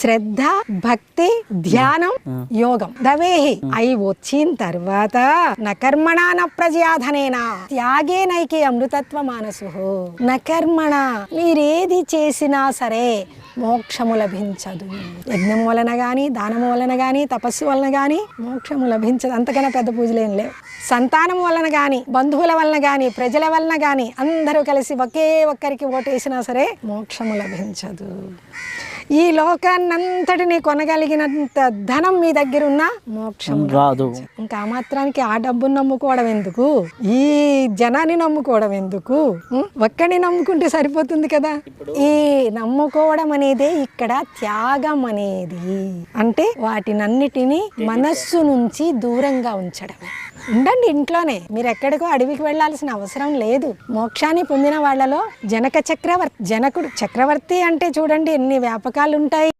శ్రద్ధ, భక్తి, ధ్యానం, యోగం దవేహి అయి వచ్చిన తర్వాత నకర్మణ న ప్రజాధనేనా త్యాగే నైకే అమృతత్వ మానసు. నకర్మణ మీరేది చేసినా సరే మోక్షము లభించదు. యజ్ఞం వలన గాని, దానము వలన గాని, తపస్సు వలన గాని మోక్షము లభించదు. అంతకన్నా పెద్ద పూజలేం లేవు. సంతానం వలన గాని, బంధువుల వలన గాని, ప్రజల వలన గాని అందరూ కలిసి ఒకే ఒక్కరికి ఓటేసినా సరే మోక్షము లభించదు. ఈ లోకాన్నంతటిని కొనగలిగినంత ధనం మీ దగ్గర ఉన్నా మోక్షం రాదు. ఇంకా మాత్రానికి ఆ డబ్బును నమ్ముకోవడం ఎందుకు, ఈ జనాన్ని నమ్ముకోవడం ఎందుకు? ఒక్కడిని నమ్ముకుంటే సరిపోతుంది కదా. ఈ నమ్ముకోవడం అనేదే ఇక్కడ త్యాగం అనేది. అంటే వాటినన్నిటినీ మనస్సు నుంచి దూరంగా ఉంచడం. ఉండండి ఇంట్లోనే, మీరు ఎక్కడికో అడవికి వెళ్లాల్సిన అవసరం లేదు. మోక్షాన్ని పొందిన వాళ్ళలో జనకుడు చక్రవర్తి అంటే చూడండి ఎన్ని వ్యాపకాలు ఉంటాయి.